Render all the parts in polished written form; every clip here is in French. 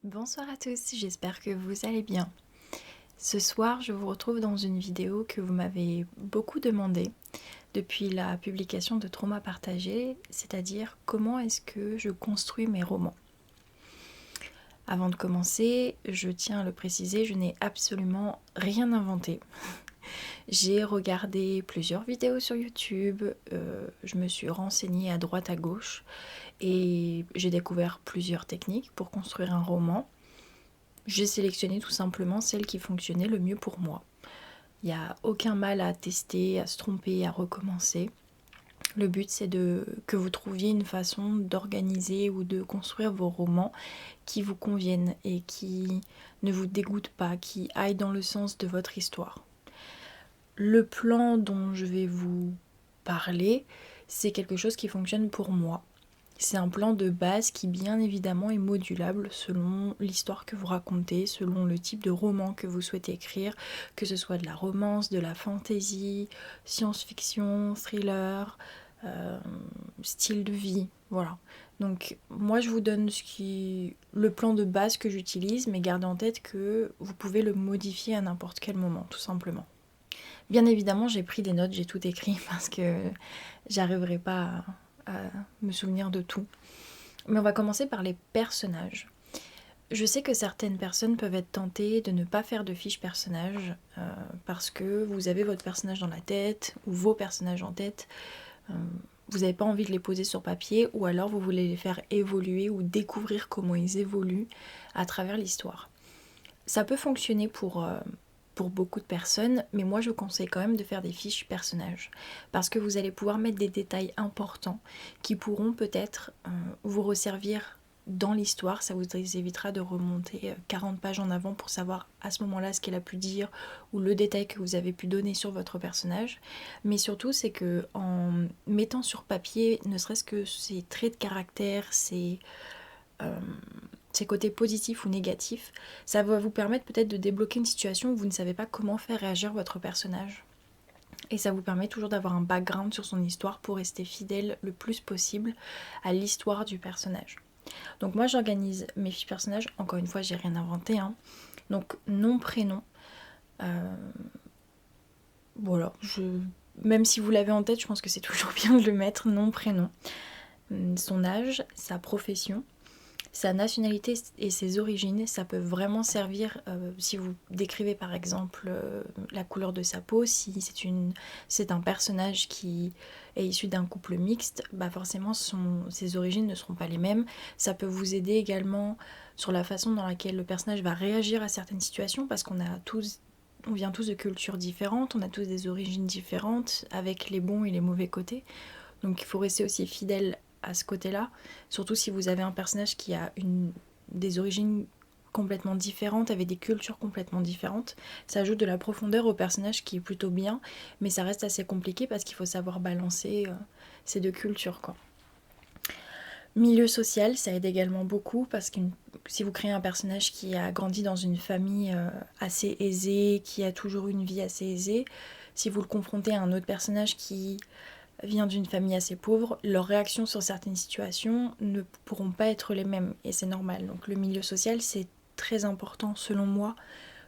Bonsoir à tous, j'espère que vous allez bien. Ce soir, je vous retrouve dans une vidéo que vous m'avez beaucoup demandé depuis la publication de Trauma partagé, c'est-à-dire comment est-ce que je construis mes romans. Avant de commencer, je tiens à le préciser, je n'ai absolument rien inventé. J'ai regardé plusieurs vidéos sur YouTube, je me suis renseignée à droite à gauche et j'ai découvert plusieurs techniques pour construire un roman. J'ai sélectionné tout simplement celle qui fonctionnait le mieux pour moi. Il n'y a aucun mal à tester, à se tromper, à recommencer. Le but c'est que vous trouviez une façon d'organiser ou de construire vos romans qui vous conviennent et qui ne vous dégoûtent pas, qui aillent dans le sens de votre histoire. Le plan dont je vais vous parler, c'est quelque chose qui fonctionne pour moi. C'est un plan de base qui bien évidemment est modulable selon l'histoire que vous racontez, selon le type de roman que vous souhaitez écrire, que ce soit de la romance, de la fantasy, science-fiction, thriller, style de vie, voilà. Donc moi je vous donne le plan de base que j'utilise, mais gardez en tête que vous pouvez le modifier à n'importe quel moment, tout simplement. Bien évidemment j'ai pris des notes, j'ai tout écrit parce que j'arriverai pas à me souvenir de tout. Mais on va commencer par les personnages. Je sais que certaines personnes peuvent être tentées de ne pas faire de fiches personnages parce que vous avez votre personnage dans la tête ou vos personnages en tête. Vous n'avez pas envie de les poser sur papier ou alors vous voulez les faire évoluer ou découvrir comment ils évoluent à travers l'histoire. Ça peut fonctionner pour beaucoup de personnes, mais moi je conseille quand même de faire des fiches personnages parce que vous allez pouvoir mettre des détails importants qui pourront peut-être vous resservir dans l'histoire. Ça vous évitera de remonter 40 pages en avant pour savoir à ce moment-là ce qu'elle a pu dire ou le détail que vous avez pu donner sur votre personnage. Mais surtout c'est que en mettant sur papier ne serait-ce que ses traits de caractère, ses côtés positifs ou négatifs, ça va vous permettre peut-être de débloquer une situation où vous ne savez pas comment faire réagir votre personnage. Et ça vous permet toujours d'avoir un background sur son histoire pour rester fidèle le plus possible à l'histoire du personnage. Donc moi j'organise mes fiches personnages, encore une fois j'ai rien inventé, hein. Donc nom, prénom, voilà, même si vous l'avez en tête, je pense que c'est toujours bien de le mettre, nom, prénom, son âge, sa profession, sa nationalité et ses origines. Ça peut vraiment servir si vous décrivez par exemple la couleur de sa peau, si c'est un personnage qui est issu d'un couple mixte, bah forcément ses origines ne seront pas les mêmes. Ça peut vous aider également sur la façon dans laquelle le personnage va réagir à certaines situations parce on vient tous de cultures différentes, on a tous des origines différentes avec les bons et les mauvais côtés. Donc il faut rester aussi fidèle à ce côté-là, surtout si vous avez un personnage qui a des origines complètement différentes, avec des cultures complètement différentes. Ça ajoute de la profondeur au personnage qui est plutôt bien, mais ça reste assez compliqué parce qu'il faut savoir balancer ces deux cultures, quoi. Milieu social, ça aide également beaucoup parce que si vous créez un personnage qui a grandi dans une famille assez aisée, qui a toujours une vie assez aisée, si vous le confrontez à un autre personnage qui vient d'une famille assez pauvre, leurs réactions sur certaines situations ne pourront pas être les mêmes et c'est normal. Donc le milieu social, c'est très important selon moi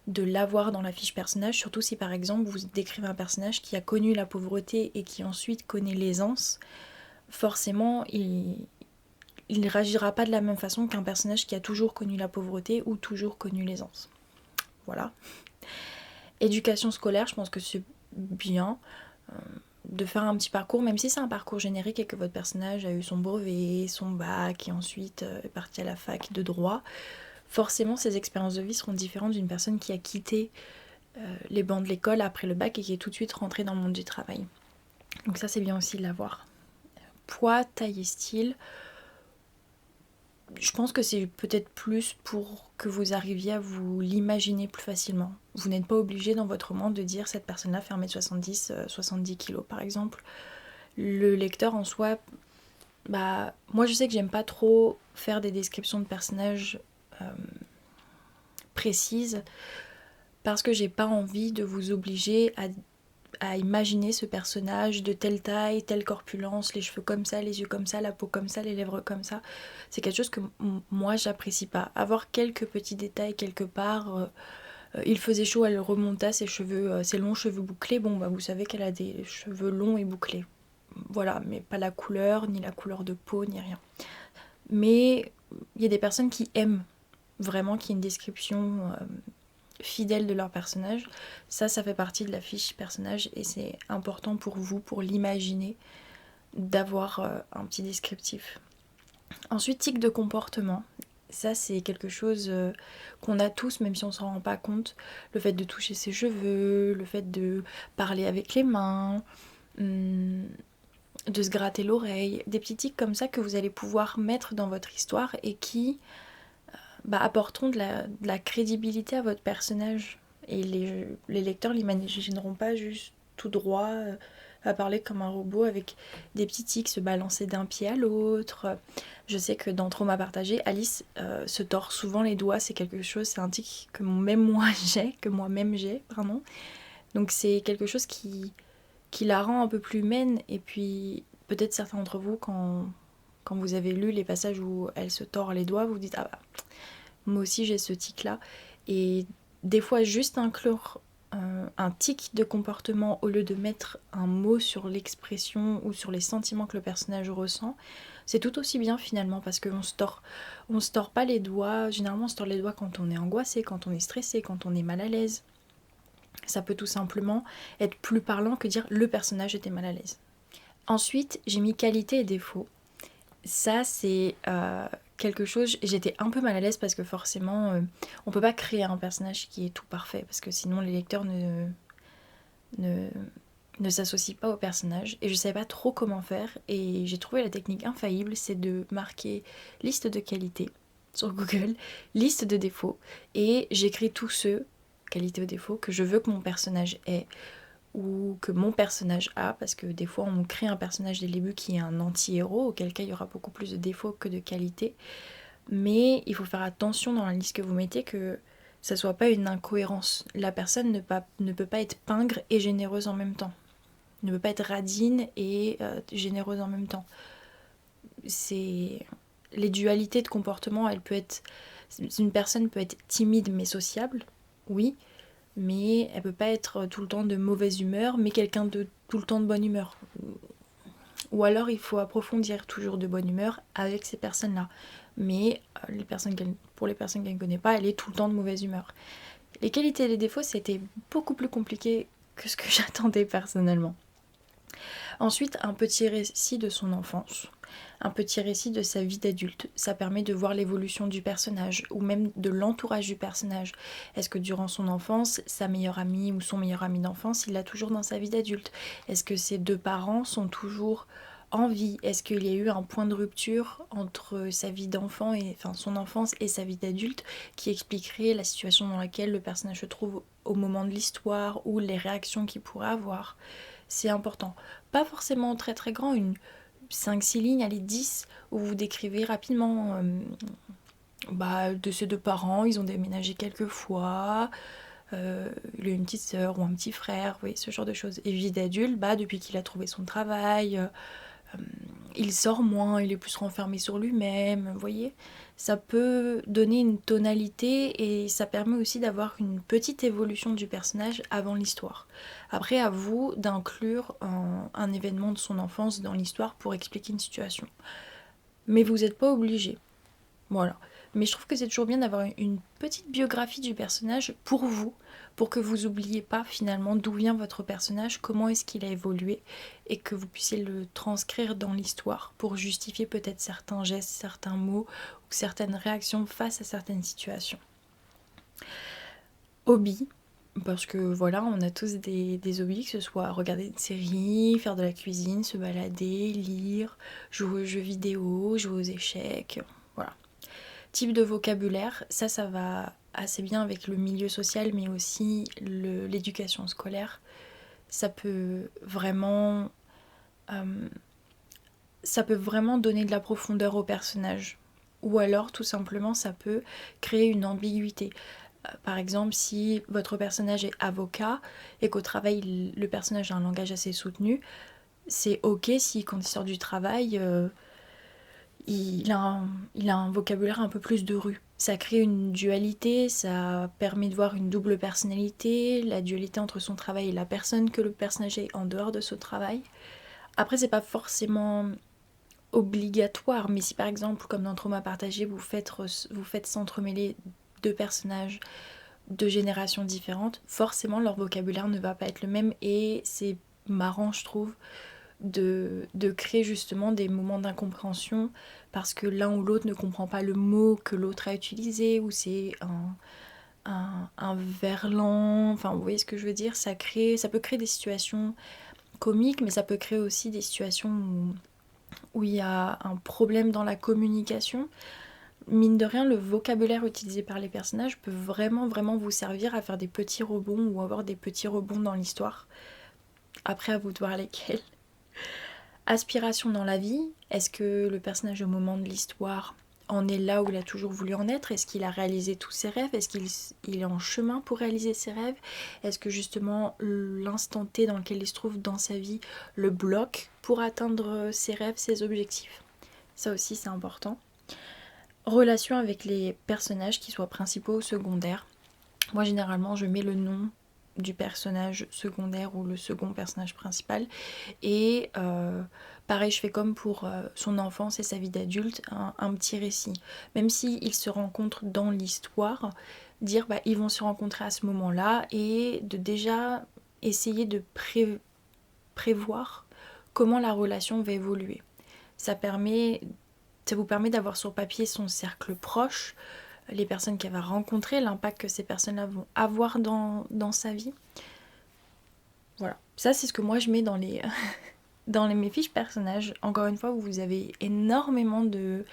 de l'avoir dans la fiche personnage, surtout si par exemple vous décrivez un personnage qui a connu la pauvreté et qui ensuite connaît l'aisance. Forcément, il ne réagira pas de la même façon qu'un personnage qui a toujours connu la pauvreté ou toujours connu l'aisance. Voilà. Éducation scolaire, je pense que c'est bien de faire un petit parcours, même si c'est un parcours générique et que votre personnage a eu son brevet, son bac et ensuite est parti à la fac de droit. Forcément, ses expériences de vie seront différentes d'une personne qui a quitté les bancs de l'école après le bac et qui est tout de suite rentrée dans le monde du travail. Donc ça, c'est bien aussi de l'avoir. Poids, taille et style, je pense que c'est peut-être plus pour que vous arriviez à vous l'imaginer plus facilement. Vous n'êtes pas obligé dans votre roman de dire cette personne-là fait 1m70, 70 kg par exemple. Le lecteur en soi, bah moi je sais que j'aime pas trop faire des descriptions de personnages précises parce que j'ai pas envie de vous obliger à à imaginer ce personnage de telle taille, telle corpulence, les cheveux comme ça, les yeux comme ça, la peau comme ça, les lèvres comme ça. C'est quelque chose que moi j'apprécie pas. Avoir quelques petits détails quelque part, il faisait chaud, elle remonta ses cheveux, ses longs cheveux bouclés, bon bah vous savez qu'elle a des cheveux longs et bouclés. Voilà, mais pas la couleur, ni la couleur de peau, ni rien. Mais il y a des personnes qui aiment vraiment qu'il y ait une description fidèle de leur personnage. Ça fait partie de la fiche personnage et c'est important pour vous, pour l'imaginer, d'avoir un petit descriptif. Ensuite, tic de comportement. Ça, c'est quelque chose qu'on a tous, même si on s'en rend pas compte. Le fait de toucher ses cheveux, le fait de parler avec les mains, de se gratter l'oreille. Des petits tics comme ça que vous allez pouvoir mettre dans votre histoire et qui apporteront de la crédibilité à votre personnage. Et les lecteurs l'imagineront pas juste tout droit à parler comme un robot avec des petits tics, se balancer d'un pied à l'autre. Je sais que dans Trauma partagé, Alice se tord souvent les doigts, c'est quelque chose, c'est un tic que moi-même j'ai, pardon. Donc c'est quelque chose qui la rend un peu plus humaine. Et puis peut-être certains d'entre vous, quand vous avez lu les passages où elle se tord les doigts, vous vous dites ah bah moi aussi j'ai ce tic là. Et des fois juste inclure un tic de comportement au lieu de mettre un mot sur l'expression ou sur les sentiments que le personnage ressent, c'est tout aussi bien finalement, parce qu'on se tord pas les doigts. Généralement on se tord les doigts quand on est angoissé, quand on est stressé, quand on est mal à l'aise. Ça peut tout simplement être plus parlant que dire le personnage était mal à l'aise. Ensuite, j'ai mis qualité et défaut. Ça, c'est quelque chose... J'étais un peu mal à l'aise parce que forcément, on peut pas créer un personnage qui est tout parfait, parce que sinon les lecteurs ne s'associent pas au personnage. Et je savais pas trop comment faire, et j'ai trouvé la technique infaillible, c'est de marquer liste de qualité sur Google, liste de défauts, et j'écris tous ceux, qualité ou défauts, que je veux que mon personnage ait, ou que mon personnage a, parce que des fois on crée un personnage dès le début qui est un anti-héros, auquel cas il y aura beaucoup plus de défauts que de qualités. Mais il faut faire attention dans la liste que vous mettez que ça soit pas une incohérence. La personne ne peut pas être pingre et généreuse en même temps. Ne peut pas être radine et généreuse en même temps. C'est... Les dualités de comportement, une personne peut être timide mais sociable, oui, mais elle peut pas être tout le temps de mauvaise humeur, mais quelqu'un de tout le temps de bonne humeur. Ou alors il faut approfondir toujours de bonne humeur avec ces personnes-là. Mais pour les personnes qu'elle ne connaît pas, elle est tout le temps de mauvaise humeur. Les qualités et les défauts, c'était beaucoup plus compliqué que ce que j'attendais personnellement. Ensuite, un petit récit de son enfance, un petit récit de sa vie d'adulte. Ça permet de voir l'évolution du personnage ou même de l'entourage du personnage. Est-ce que durant son enfance, sa meilleure amie ou son meilleur ami d'enfance, il l'a toujours dans sa vie d'adulte? Est-ce que ses deux parents sont toujours en vie? Est-ce qu'il y a eu un point de rupture entre sa vie d'enfant son enfance et sa vie d'adulte qui expliquerait la situation dans laquelle le personnage se trouve au moment de l'histoire ou les réactions qu'il pourrait avoir? C'est important. Pas forcément très très grand, une 5-6 lignes, allez 10, où vous décrivez rapidement de ses deux parents, ils ont déménagé quelques fois, il a une petite sœur ou un petit frère, oui, ce genre de choses. Et vie d'adulte, depuis qu'il a trouvé son travail, il sort moins, il est plus renfermé sur lui-même, vous voyez. Ça peut donner une tonalité et ça permet aussi d'avoir une petite évolution du personnage avant l'histoire. Après, à vous d'inclure un événement de son enfance dans l'histoire pour expliquer une situation. Mais vous n'êtes pas obligé. Voilà. Mais je trouve que c'est toujours bien d'avoir une petite biographie du personnage pour vous, pour que vous n'oubliez pas finalement d'où vient votre personnage, comment est-ce qu'il a évolué, et que vous puissiez le transcrire dans l'histoire pour justifier peut-être certains gestes, certains mots, ou certaines réactions face à certaines situations. Hobby, parce que voilà, on a tous des hobbies, que ce soit regarder une série, faire de la cuisine, se balader, lire, jouer aux jeux vidéo, jouer aux échecs, voilà. Type de vocabulaire, ça va assez bien avec le milieu social, mais aussi l'éducation scolaire. Ça peut vraiment donner de la profondeur au personnage. Ou alors, tout simplement, ça peut créer une ambiguïté. Par exemple, si votre personnage est avocat et qu'au travail, le personnage a un langage assez soutenu, c'est ok si quand il sort du travail, il a un vocabulaire un peu plus de rue. Ça crée une dualité, ça permet de voir une double personnalité, la dualité entre son travail et la personne que le personnage est en dehors de son travail. Après, c'est pas forcément obligatoire, mais si par exemple, comme dans Trauma partagé, vous faites s'entremêler deux personnages de générations différentes, forcément leur vocabulaire ne va pas être le même et c'est marrant, je trouve, de créer justement des moments d'incompréhension parce que l'un ou l'autre ne comprend pas le mot que l'autre a utilisé ou c'est un verlan, enfin vous voyez ce que je veux dire, ça peut créer des situations comiques mais ça peut créer aussi des situations où il y a un problème dans la communication. Mine de rien, le vocabulaire utilisé par les personnages peut vraiment vraiment vous servir à faire des petits rebonds ou avoir des petits rebonds dans l'histoire. Après, à vous de voir lesquels. Aspiration dans la vie, est-ce que le personnage au moment de l'histoire en est là où il a toujours voulu en être? Est-ce qu'il a réalisé tous ses rêves? Est-ce qu'il est en chemin pour réaliser ses rêves? Est-ce que justement l'instant T dans lequel il se trouve dans sa vie le bloque pour atteindre ses rêves, ses objectifs? Ça aussi c'est important. Relation avec les personnages, qu'ils soient principaux ou secondaires. Moi généralement je mets le nom du personnage secondaire ou le second personnage principal et pareil je fais comme pour son enfance et sa vie d'adulte, un petit récit, même s'ils se rencontrent dans l'histoire, dire bah ils vont se rencontrer à ce moment là et de déjà essayer de prévoir comment la relation va évoluer. Ça vous permet d'avoir sur papier son cercle proche, les personnes qu'elle va rencontrer, l'impact que ces personnes-là vont avoir dans sa vie. Voilà, ça c'est ce que moi je mets dans mes fiches personnages. Encore une fois, vous avez énormément de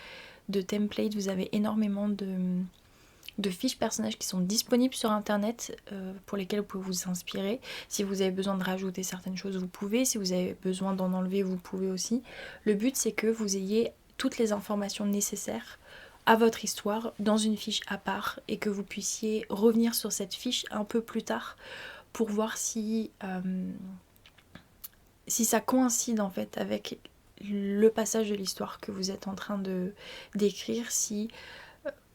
templates, vous avez énormément de fiches personnages qui sont disponibles sur internet pour lesquelles vous pouvez vous inspirer. Si vous avez besoin de rajouter certaines choses, vous pouvez. Si vous avez besoin d'en enlever, vous pouvez aussi. Le but c'est que vous ayez toutes les informations nécessaires à votre histoire dans une fiche à part et que vous puissiez revenir sur cette fiche un peu plus tard pour voir si ça coïncide en fait avec le passage de l'histoire que vous êtes en train de d'écrire, si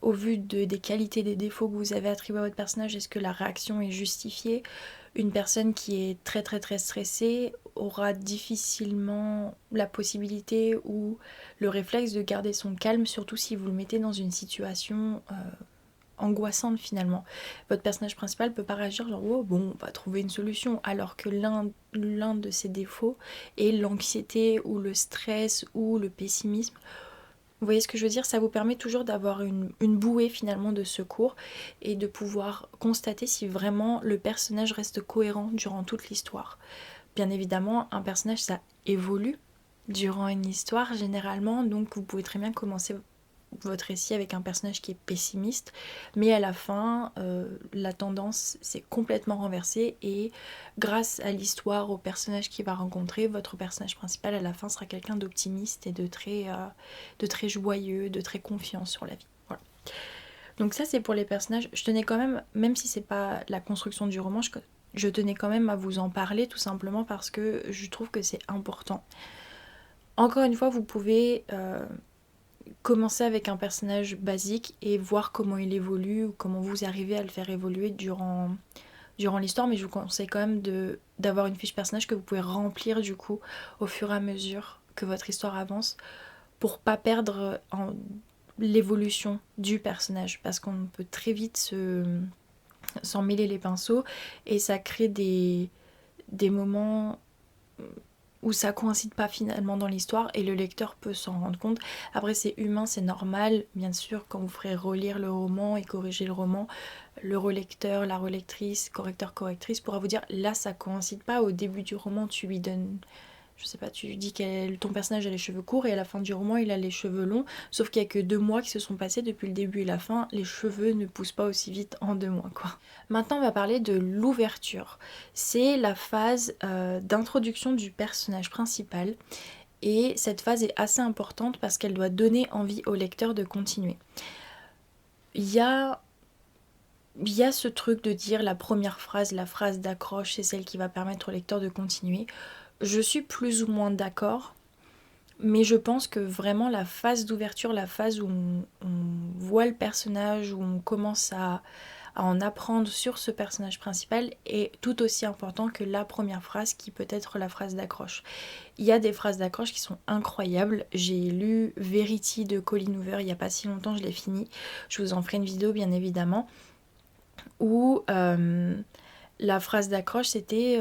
au vu des qualités, des défauts que vous avez attribués à votre personnage, est-ce que la réaction est justifiée? Une personne qui est très très très stressée aura difficilement la possibilité ou le réflexe de garder son calme, surtout si vous le mettez dans une situation angoissante finalement. Votre personnage principal peut pas réagir genre oh bon on va trouver une solution, alors que l'un de ses défauts est l'anxiété ou le stress ou le pessimisme. Vous voyez ce que je veux dire? Ça vous permet toujours d'avoir une bouée finalement de secours et de pouvoir constater si vraiment le personnage reste cohérent durant toute l'histoire. Bien évidemment, un personnage ça évolue durant une histoire généralement, donc vous pouvez très bien commencer votre récit avec un personnage qui est pessimiste, mais à la fin la tendance s'est complètement renversée et grâce à l'histoire, au personnage qu'il va rencontrer, votre personnage principal à la fin sera quelqu'un d'optimiste et de très joyeux, de très confiant sur la vie. Voilà. Donc ça c'est pour les personnages. Je tenais quand même si c'est pas la construction du roman, je tenais quand même à vous en parler tout simplement parce que je trouve que c'est important. Encore une fois, vous pouvez commencer avec un personnage basique et voir comment il évolue ou comment vous arrivez à le faire évoluer durant l'histoire, mais je vous conseille quand même d'avoir une fiche personnage que vous pouvez remplir du coup au fur et à mesure que votre histoire avance pour pas perdre l'évolution du personnage, parce qu'on peut très vite s'en mêler les pinceaux et ça crée des moments où ça coïncide pas finalement dans l'histoire et le lecteur peut s'en rendre compte. Après c'est humain, c'est normal, bien sûr quand vous ferez relire le roman et corriger le roman, le relecteur, la relectrice, correcteur, correctrice pourra vous dire là ça coïncide pas, au début du roman tu lui donnes, je sais pas, tu lui dis que ton personnage a les cheveux courts et à la fin du roman il a les cheveux longs, sauf qu'il y a que 2 mois qui se sont passés depuis le début et la fin, les cheveux ne poussent pas aussi vite en 2 mois quoi. Maintenant on va parler de l'ouverture. C'est la phase d'introduction du personnage principal et cette phase est assez importante parce qu'elle doit donner envie au lecteur de continuer. Il y a il y a ce truc de dire la première phrase, la phrase d'accroche, c'est celle qui va permettre au lecteur de continuer. Je suis plus ou moins d'accord, mais je pense que vraiment la phase d'ouverture, la phase où on voit le personnage, où on commence à en apprendre sur ce personnage principal est tout aussi important que la première phrase qui peut être la phrase d'accroche. Il y a des phrases d'accroche qui sont incroyables. J'ai lu Verity de Colleen Hoover il n'y a pas si longtemps, je l'ai fini. Je vous en ferai une vidéo bien évidemment. Où la phrase d'accroche c'était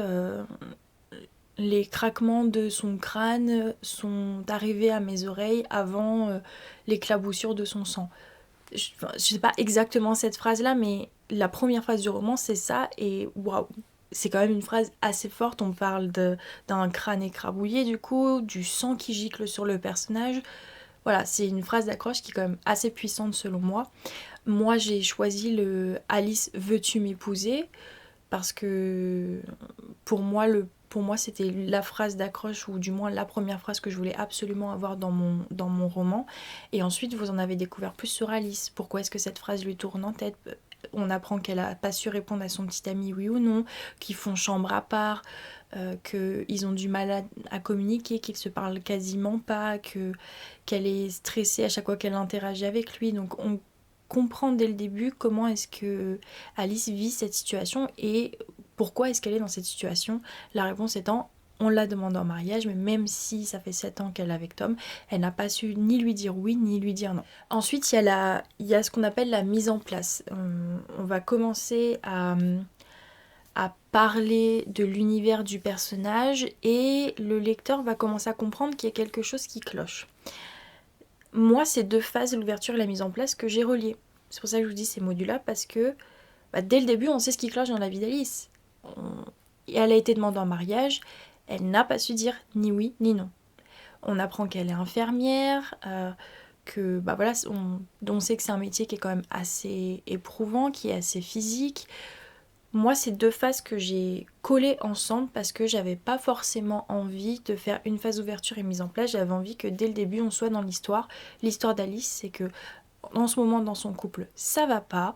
les craquements de son crâne sont arrivés à mes oreilles avant l'éclaboussure de son sang. Je sais pas exactement cette phrase là, mais la première phrase du roman c'est ça, et waouh, c'est quand même une phrase assez forte. On parle d'un crâne écrabouillé, du coup, du sang qui gicle sur le personnage. Voilà, c'est une phrase d'accroche qui est quand même assez puissante selon moi. Moi j'ai choisi le Alice, veux-tu m'épouser, parce que pour moi c'était la phrase d'accroche, ou du moins la première phrase que je voulais absolument avoir dans mon roman. Et ensuite vous en avez découvert plus sur Alice. Pourquoi est-ce que cette phrase lui tourne en tête? On apprend qu'elle a pas su répondre à son petit ami oui ou non, qu'ils font chambre à part, qu'ils ont du mal à communiquer, qu'ils se parlent quasiment pas, qu'elle est stressée à chaque fois qu'elle interagit avec lui. Donc on comprend dès le début comment est-ce que Alice vit cette situation et pourquoi est-ce qu'elle est dans cette situation. La réponse étant, on l'a demandé en mariage, mais même si ça fait 7 ans qu'elle est avec Tom, elle n'a pas su ni lui dire oui, ni lui dire non. Ensuite, il y a ce qu'on appelle la mise en place. On va commencer à parler de l'univers du personnage et le lecteur va commencer à comprendre qu'il y a quelque chose qui cloche. Moi, c'est deux phases, l'ouverture et la mise en place, que j'ai reliées. C'est pour ça que je vous dis c'est modulable, parce que dès le début, on sait ce qui cloche dans la vie d'Alice. Elle a été demandée en mariage, elle n'a pas su dire ni oui ni non. On apprend qu'elle est infirmière, que voilà, on sait que c'est un métier qui est quand même assez éprouvant, qui est assez physique. Moi, c'est deux phases que j'ai collées ensemble parce que j'avais pas forcément envie de faire une phase d'ouverture et mise en place. J'avais envie que dès le début, on soit dans l'histoire. L'histoire d'Alice, c'est que en ce moment, dans son couple, ça va pas.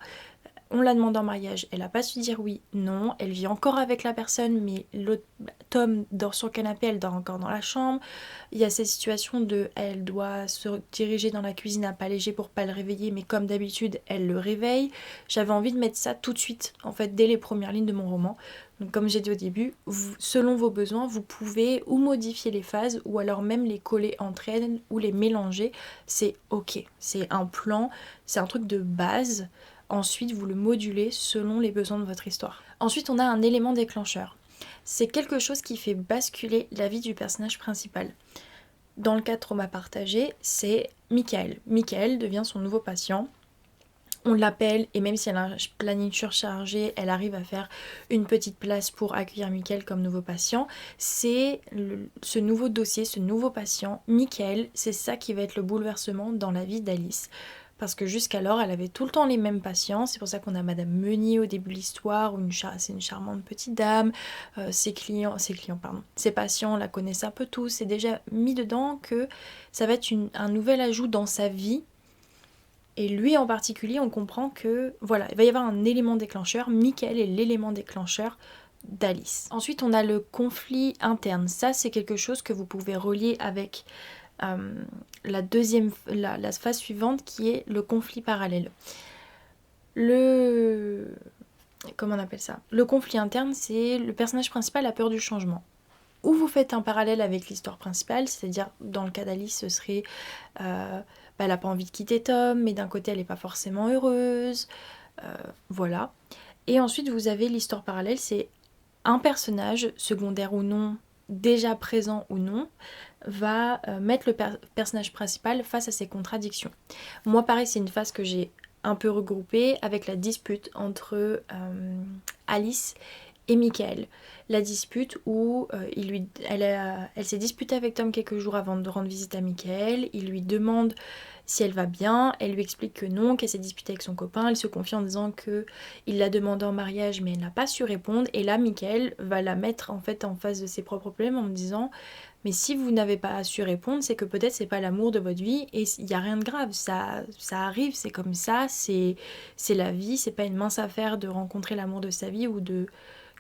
On l'a demandé en mariage, elle n'a pas su dire oui, non, elle vit encore avec la personne, mais l'autre Tom dort sur le canapé, elle dort encore dans la chambre. Il y a cette situation de, elle doit se diriger dans la cuisine à pas léger pour pas le réveiller, mais comme d'habitude, elle le réveille. J'avais envie de mettre ça tout de suite, en fait, dès les premières lignes de mon roman. Donc comme j'ai dit au début, selon vos besoins, vous pouvez ou modifier les phases, ou alors même les coller entre elles, ou les mélanger. C'est ok, c'est un plan, c'est un truc de base. Ensuite, vous le modulez selon les besoins de votre histoire. Ensuite, on a un élément déclencheur. C'est quelque chose qui fait basculer la vie du personnage principal. Dans le cas de Trauma partagé, c'est Michael. Michael devient son nouveau patient. On l'appelle, et même si elle a un planning surchargé, elle arrive à faire une petite place pour accueillir Michael comme nouveau patient. C'est ce nouveau dossier, ce nouveau patient, Michael, c'est ça qui va être le bouleversement dans la vie d'Alice. Parce que jusqu'alors, elle avait tout le temps les mêmes patients. C'est pour ça qu'on a Madame Meunier au début de l'histoire, où c'est une charmante petite dame. Ses patients la connaissent un peu tous. C'est déjà mis dedans que ça va être un nouvel ajout dans sa vie. Et lui en particulier, on comprend que voilà, il va y avoir un élément déclencheur. Michael est l'élément déclencheur d'Alice. Ensuite, on a le conflit interne. Ça, c'est quelque chose que vous pouvez relier avec la phase suivante, qui est le conflit parallèle. Comment on appelle ça? Le conflit interne, c'est le personnage principal a peur du changement. Ou vous faites un parallèle avec l'histoire principale, c'est-à-dire dans le cas d'Alice, ce serait elle n'a pas envie de quitter Tom, mais d'un côté elle n'est pas forcément heureuse, voilà. Et ensuite vous avez l'histoire parallèle, c'est un personnage, secondaire ou non, déjà présent ou non, va mettre le personnage principal face à ses contradictions. Moi pareil, c'est une phase que j'ai un peu regroupée avec la dispute entre Alice et Michael. La dispute où elle s'est disputée avec Tom quelques jours avant de rendre visite à Michael. Il lui demande si elle va bien, elle lui explique que non, qu'elle s'est disputée avec son copain, elle se confie en disant que il l'a demandé en mariage mais elle n'a pas su répondre, et là Michael va la mettre en fait en face de ses propres problèmes en me disant mais si vous n'avez pas su répondre, c'est que peut-être c'est pas l'amour de votre vie, et il n'y a rien de grave, ça arrive, c'est comme ça, c'est la vie, c'est pas une mince affaire de rencontrer l'amour de sa vie ou de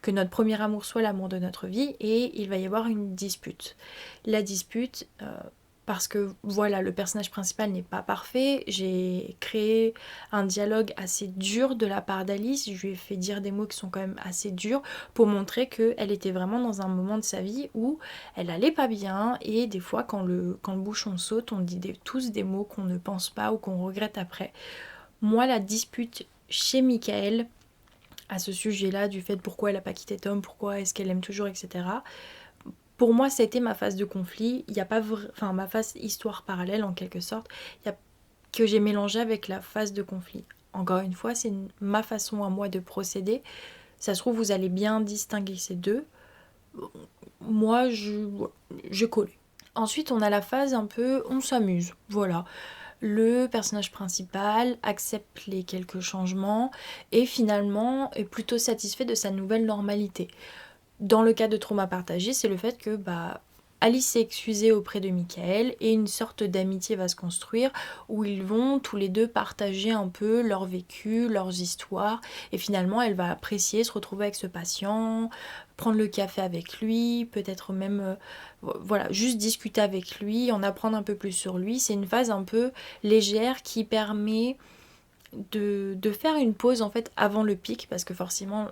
que notre premier amour soit l'amour de notre vie, et il va y avoir une dispute. La dispute, parce que voilà, le personnage principal n'est pas parfait, j'ai créé un dialogue assez dur de la part d'Alice, je lui ai fait dire des mots qui sont quand même assez durs pour montrer qu'elle était vraiment dans un moment de sa vie où elle allait pas bien, et des fois quand le bouchon saute, on dit tous des mots qu'on ne pense pas ou qu'on regrette après. Moi, la dispute chez Michael, à ce sujet-là, du fait pourquoi elle n'a pas quitté Tom, pourquoi est-ce qu'elle aime toujours, etc. Pour moi, ça a été ma phase de conflit. Il n'y a pas ma phase histoire parallèle en quelque sorte, que j'ai mélangé avec la phase de conflit. Encore une fois, c'est ma façon à moi de procéder. Ça se trouve, vous allez bien distinguer ces deux. Moi, je collé. Ensuite, on a la phase un peu on s'amuse. Voilà. Le personnage principal accepte les quelques changements et finalement est plutôt satisfait de sa nouvelle normalité. Dans le cas de Trauma partagé, c'est le fait que Alice s'est excusée auprès de Michael et une sorte d'amitié va se construire où ils vont tous les deux partager un peu leur vécu, leurs histoires, et finalement elle va apprécier se retrouver avec ce patient, prendre le café avec lui, peut-être même voilà, juste discuter avec lui, en apprendre un peu plus sur lui. C'est une phase un peu légère qui permet de faire une pause en fait avant le pic, parce que forcément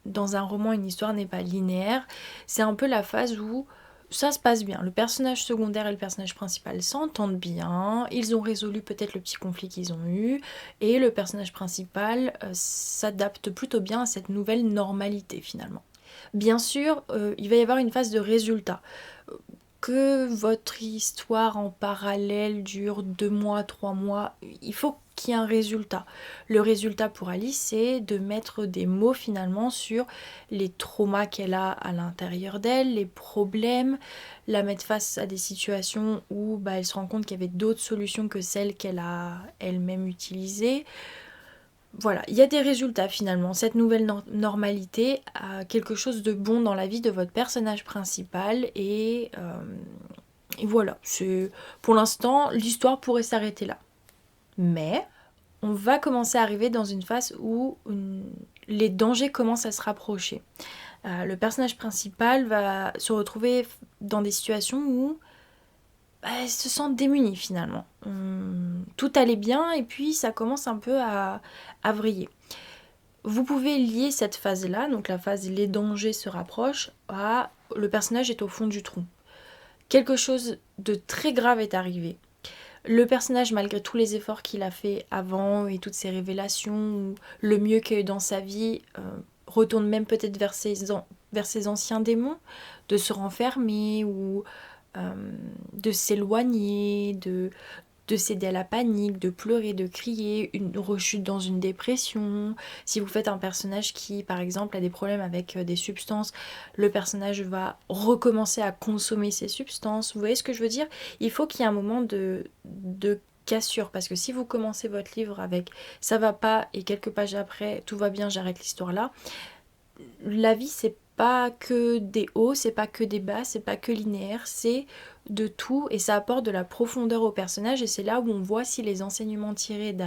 dans un roman une histoire n'est pas linéaire. C'est un peu la phase où ça se passe bien, le personnage secondaire et le personnage principal s'entendent bien, ils ont résolu peut-être le petit conflit qu'ils ont eu, et le personnage principal s'adapte plutôt bien à cette nouvelle normalité finalement. Bien sûr, il va y avoir une phase de résultat. Que votre histoire en parallèle dure 2 mois, 3 mois, il faut qu'il y ait un résultat. Le résultat pour Alice, c'est de mettre des mots finalement sur les traumas qu'elle a à l'intérieur d'elle, les problèmes, la mettre face à des situations où elle se rend compte qu'il y avait d'autres solutions que celles qu'elle a elle-même utilisées. Voilà, il y a des résultats finalement. Cette nouvelle normalité a quelque chose de bon dans la vie de votre personnage principal, et voilà, pour l'instant, l'histoire pourrait s'arrêter là. Mais on va commencer à arriver dans une phase où les dangers commencent à se rapprocher. Le personnage principal va se retrouver dans des situations où elle se sent démunie finalement. Tout allait bien et puis ça commence un peu à vriller. Vous pouvez lier cette phase-là, donc la phase les dangers se rapprochent, à le personnage est au fond du trou. Quelque chose de très grave est arrivé. Le personnage, malgré tous les efforts qu'il a fait avant et toutes ses révélations, le mieux qu'il a eu dans sa vie, retourne même peut-être vers ses anciens démons, de se renfermer ou de s'éloigner, de céder à la panique, de pleurer, de crier, une rechute dans une dépression. Si vous faites un personnage qui, par exemple, a des problèmes avec des substances, le personnage va recommencer à consommer ces substances. Vous voyez ce que je veux dire? Il faut qu'il y ait un moment de cassure, parce que si vous commencez votre livre avec ça va pas et quelques pages après tout va bien, j'arrête l'histoire là, la vie c'est pas que des hauts, c'est pas que des bas, c'est pas que linéaire, c'est de tout, et ça apporte de la profondeur au personnage, et c'est là où on voit si les enseignements tirés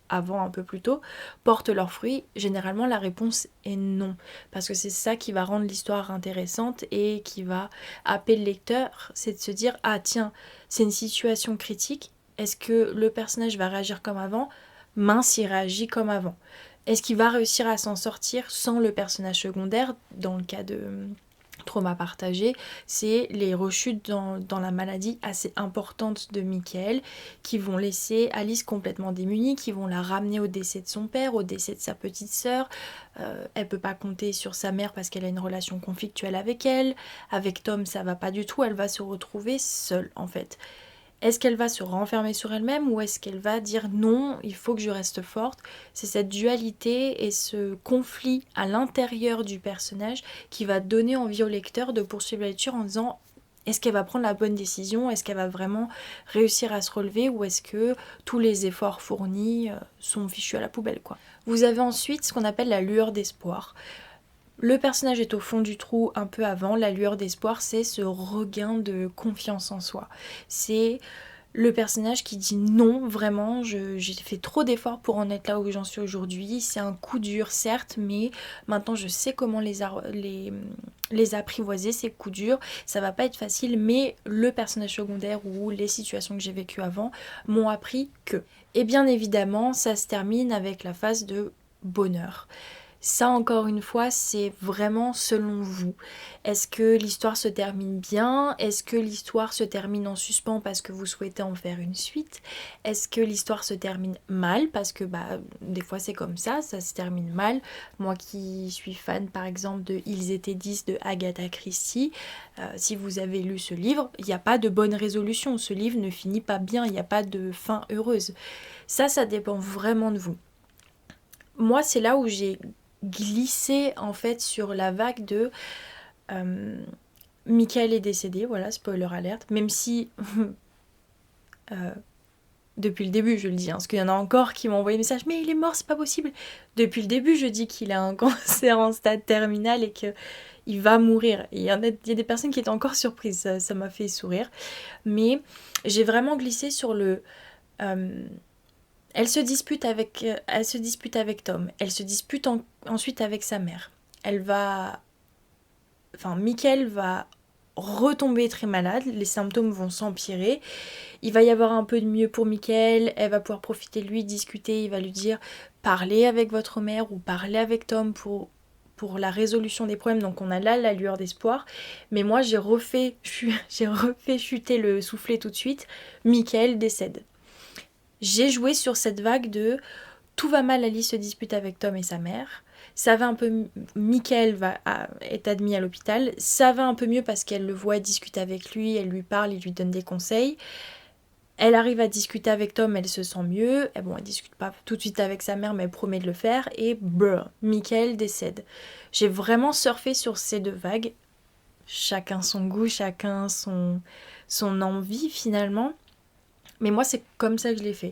avant un peu plus tôt portent leurs fruits. Généralement la réponse est non, parce que c'est ça qui va rendre l'histoire intéressante et qui va appeler le lecteur, c'est de se dire ah tiens, c'est une situation critique, est-ce que le personnage va réagir comme avant? Mince, il réagit comme avant. Est-ce qu'il va réussir à s'en sortir sans le personnage secondaire? Dans le cas de Trauma partagé, c'est les rechutes dans la maladie assez importante de Michael qui vont laisser Alice complètement démunie, qui vont la ramener au décès de son père, au décès de sa petite sœur. Elle peut pas compter sur sa mère parce qu'elle a une relation conflictuelle avec elle. Avec Tom, ça va pas du tout, elle va se retrouver seule en fait. Est-ce qu'elle va se renfermer sur elle-même ou est-ce qu'elle va dire non, il faut que je reste forte? C'est cette dualité et ce conflit à l'intérieur du personnage qui va donner envie au lecteur de poursuivre la lecture en disant est-ce qu'elle va prendre la bonne décision? Est-ce qu'elle va vraiment réussir à se relever ou est-ce que tous les efforts fournis sont fichus à la poubelle, quoi? Vous avez ensuite ce qu'on appelle la lueur d'espoir. Le personnage est au fond du trou un peu avant, la lueur d'espoir, c'est ce regain de confiance en soi. C'est le personnage qui dit non, vraiment, j'ai fait trop d'efforts pour en être là où j'en suis aujourd'hui. C'est un coup dur, certes, mais maintenant je sais comment les apprivoiser, ces coups durs. Ça va pas être facile, mais le personnage secondaire ou les situations que j'ai vécues avant m'ont appris que. Et bien évidemment, ça se termine avec la phase de bonheur. Ça, encore une fois, c'est vraiment selon vous. Est-ce que l'histoire se termine bien? Est-ce que l'histoire se termine en suspens parce que vous souhaitez en faire une suite? Est-ce que l'histoire se termine mal? Parce que des fois c'est comme ça se termine mal. Moi qui suis fan par exemple de Ils étaient 10 de Agatha Christie, si vous avez lu ce livre, il n'y a pas de bonne résolution. Ce livre ne finit pas bien, il n'y a pas de fin heureuse. Ça dépend vraiment de vous. Moi, c'est là où j'ai glissé en fait sur la vague de Michael est décédé, voilà, spoiler alerte, même si depuis le début je le dis, parce qu'il y en a encore qui m'ont envoyé des messages, mais il est mort, c'est pas possible. Depuis le début je dis qu'il a un cancer en stade terminal et qu'il va mourir. Et il y a des personnes qui étaient encore surprises, ça m'a fait sourire. Mais j'ai vraiment glissé sur le... Elle se dispute avec Tom. Elle se dispute ensuite avec sa mère. Michael va retomber très malade. Les symptômes vont s'empirer. Il va y avoir un peu de mieux pour Michael. Elle va pouvoir profiter de lui, discuter. Il va lui dire parlez avec votre mère ou parlez avec Tom pour la résolution des problèmes. Donc on a là la lueur d'espoir. Mais moi j'ai refait chuter le soufflet tout de suite. Michael décède. J'ai joué sur cette vague de tout va mal, Alice se dispute avec Tom et sa mère. Ça va un peu, Michael est admis à l'hôpital. Ça va un peu mieux parce qu'elle le voit discuter avec lui, elle lui parle, il lui donne des conseils. Elle arrive à discuter avec Tom, elle se sent mieux. Et bon, elle discute pas tout de suite avec sa mère, mais elle promet de le faire. Et Michael décède. J'ai vraiment surfé sur ces deux vagues. Chacun son goût, chacun son envie finalement. Mais moi, c'est comme ça que je l'ai fait.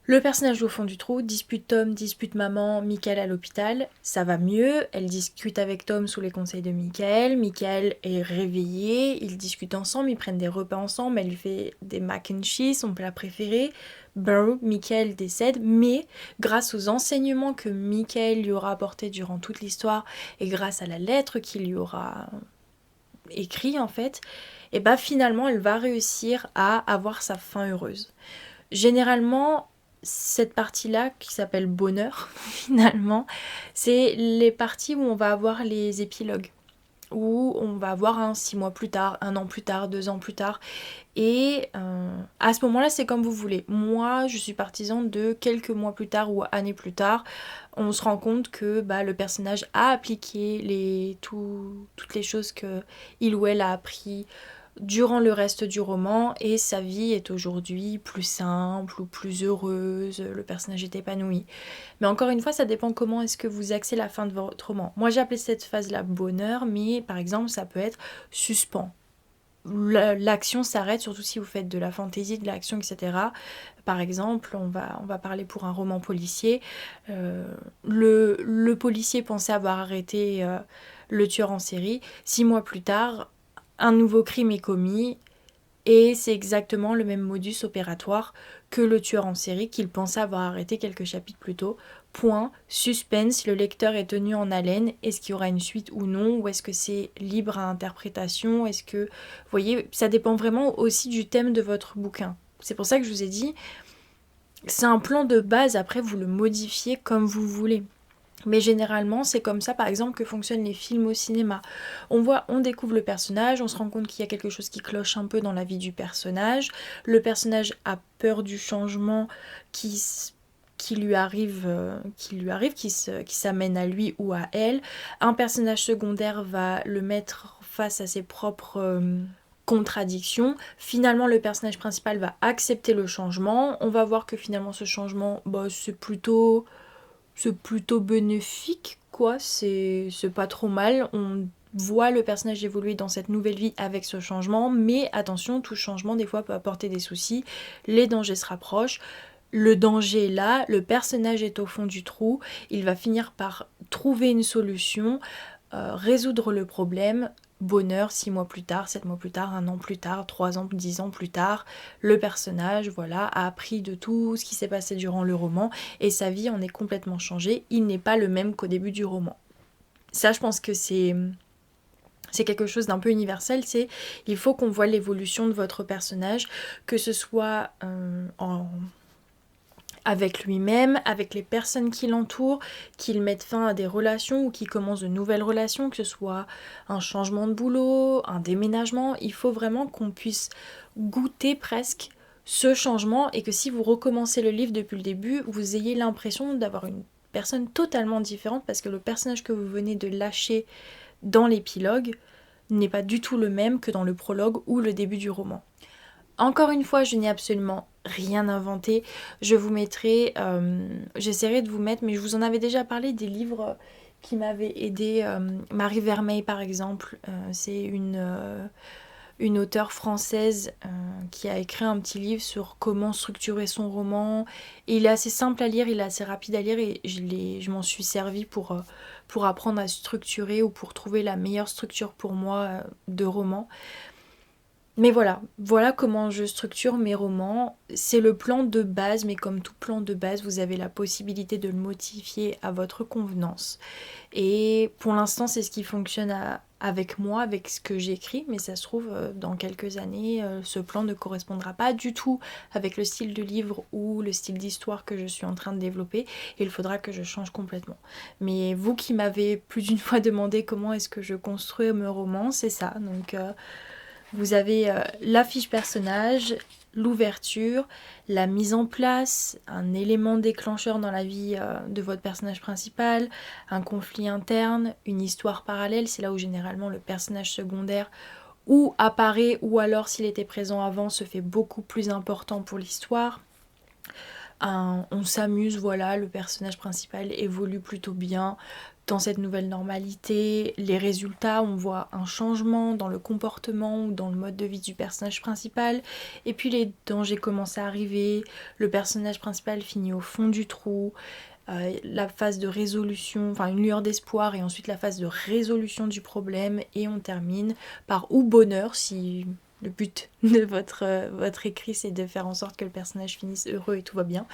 Le personnage au fond du trou dispute Tom, dispute maman, Michael à l'hôpital. Ça va mieux, elle discute avec Tom sous les conseils de Michael. Michael est réveillé, ils discutent ensemble, ils prennent des repas ensemble. Elle lui fait des mac and cheese, son plat préféré. Michael décède, mais grâce aux enseignements que Michael lui aura apportés durant toute l'histoire et grâce à la lettre qu'il lui aura écrite en fait, et finalement elle va réussir à avoir sa fin heureuse. Généralement, cette partie-là, qui s'appelle bonheur, finalement, c'est les parties où on va avoir les épilogues, où on va avoir 6 mois plus tard, 1 an plus tard, 2 ans plus tard. Et à ce moment-là, c'est comme vous voulez. Moi, je suis partisan de quelques mois plus tard ou années plus tard, on se rend compte que le personnage a appliqué toutes les choses qu'il ou elle a appris durant le reste du roman et sa vie est aujourd'hui plus simple ou plus heureuse, le personnage est épanoui. Mais encore une fois, ça dépend comment est-ce que vous axez la fin de votre roman. Moi j'ai appelé cette phase-là bonheur, mais par exemple ça peut être suspens. L'action s'arrête, surtout si vous faites de la fantaisie, de l'action, etc. Par exemple, on va parler pour un roman policier. Le policier pensait avoir arrêté le tueur en série. 6 mois plus tard, un nouveau crime est commis et c'est exactement le même modus opératoire que le tueur en série qu'il pensait avoir arrêté quelques chapitres plus tôt. Point, suspense, le lecteur est tenu en haleine, est-ce qu'il y aura une suite ou non, ou est-ce que c'est libre à interprétation, est-ce que... Vous voyez, ça dépend vraiment aussi du thème de votre bouquin. C'est pour ça que je vous ai dit, c'est un plan de base, après vous le modifiez comme vous voulez. Mais généralement, c'est comme ça, par exemple, que fonctionnent les films au cinéma. On découvre le personnage, on se rend compte qu'il y a quelque chose qui cloche un peu dans la vie du personnage. Le personnage a peur du changement qui s'amène à lui ou à elle. Un personnage secondaire va le mettre face à ses propres contradiction. Finalement, le personnage principal va accepter le changement. On va voir que finalement, ce changement, bah, c'est plutôt bénéfique, quoi. C'est pas trop mal. On voit le personnage évoluer dans cette nouvelle vie avec ce changement, mais attention, tout changement, des fois, peut apporter des soucis. Les dangers se rapprochent. Le danger est là, le personnage est au fond du trou, il va finir par trouver une solution, résoudre le problème. Bonheur, 6 mois plus tard, 7 mois plus tard, 1 an plus tard, 3 ans, 10 ans plus tard, le personnage, voilà, a appris de tout ce qui s'est passé durant le roman et sa vie en est complètement changée. Il n'est pas le même qu'au début du roman. Ça, je pense que c'est quelque chose d'un peu universel, c'est il faut qu'on voit l'évolution de votre personnage, que ce soit avec lui-même, avec les personnes qui l'entourent, qu'il mette fin à des relations ou qu'il commence de nouvelles relations, que ce soit un changement de boulot, un déménagement. Il faut vraiment qu'on puisse goûter presque ce changement et que si vous recommencez le livre depuis le début, vous ayez l'impression d'avoir une personne totalement différente parce que le personnage que vous venez de lâcher dans l'épilogue n'est pas du tout le même que dans le prologue ou le début du roman. Encore une fois, je n'ai absolument rien inventé. Je vous mettrai, j'essaierai de vous mettre, mais je vous en avais déjà parlé des livres qui m'avaient aidé. Marie Vermeil par exemple, c'est une auteure française qui a écrit un petit livre sur comment structurer son roman. Et il est assez simple à lire, il est assez rapide à lire et je m'en suis servi pour apprendre à structurer ou pour trouver la meilleure structure pour moi de roman. Mais voilà comment je structure mes romans. C'est le plan de base, mais comme tout plan de base, vous avez la possibilité de le modifier à votre convenance. Et pour l'instant, c'est ce qui fonctionne avec moi, avec ce que j'écris, mais ça se trouve, dans quelques années, ce plan ne correspondra pas du tout avec le style de livre ou le style d'histoire que je suis en train de développer, et il faudra que je change complètement. Mais vous qui m'avez plus d'une fois demandé comment est-ce que je construis mes romans, c'est ça. Donc vous avez la fiche personnage, l'ouverture, la mise en place, un élément déclencheur dans la vie de votre personnage principal, un conflit interne, une histoire parallèle, c'est là où généralement le personnage secondaire ou apparaît ou alors s'il était présent avant se fait beaucoup plus important pour l'histoire. On s'amuse, voilà, le personnage principal évolue plutôt bien dans cette nouvelle normalité. Les résultats, on voit un changement dans le comportement ou dans le mode de vie du personnage principal. Et puis les dangers commencent à arriver, le personnage principal finit au fond du trou. La phase de résolution, enfin une lueur d'espoir et ensuite la phase de résolution du problème et on termine par ou bonheur si le but de votre écrit c'est de faire en sorte que le personnage finisse heureux et tout va bien,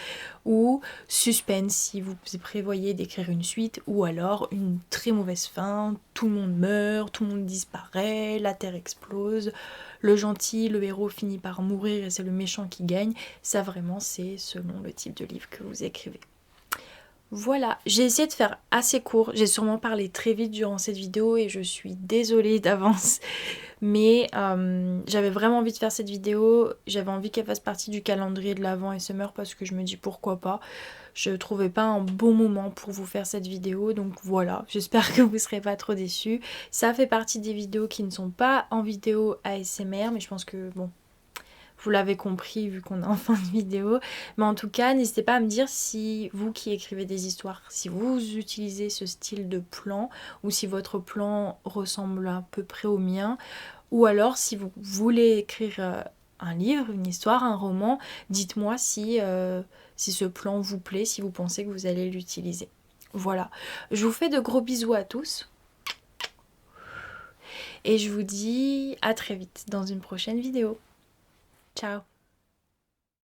ou suspense si vous prévoyez d'écrire une suite, ou alors une très mauvaise fin, tout le monde meurt, tout le monde disparaît, la terre explose, le gentil, le héros finit par mourir et c'est le méchant qui gagne. Ça vraiment c'est selon le type de livre que vous écrivez. Voilà, j'ai essayé de faire assez court, j'ai sûrement parlé très vite durant cette vidéo et je suis désolée d'avance, mais j'avais vraiment envie de faire cette vidéo, j'avais envie qu'elle fasse partie du calendrier de l'Avent et Summer parce que je me dis pourquoi pas, je trouvais pas un bon moment pour vous faire cette vidéo, donc voilà, j'espère que vous serez pas trop déçus. Ça fait partie des vidéos qui ne sont pas en vidéo ASMR, mais je pense que bon, vous l'avez compris vu qu'on est en fin de vidéo. Mais en tout cas, n'hésitez pas à me dire si vous qui écrivez des histoires, si vous utilisez ce style de plan ou si votre plan ressemble à peu près au mien. Ou alors si vous voulez écrire un livre, une histoire, un roman, dites-moi si ce plan vous plaît, si vous pensez que vous allez l'utiliser. Voilà, je vous fais de gros bisous à tous. Et je vous dis à très vite dans une prochaine vidéo. Ciao.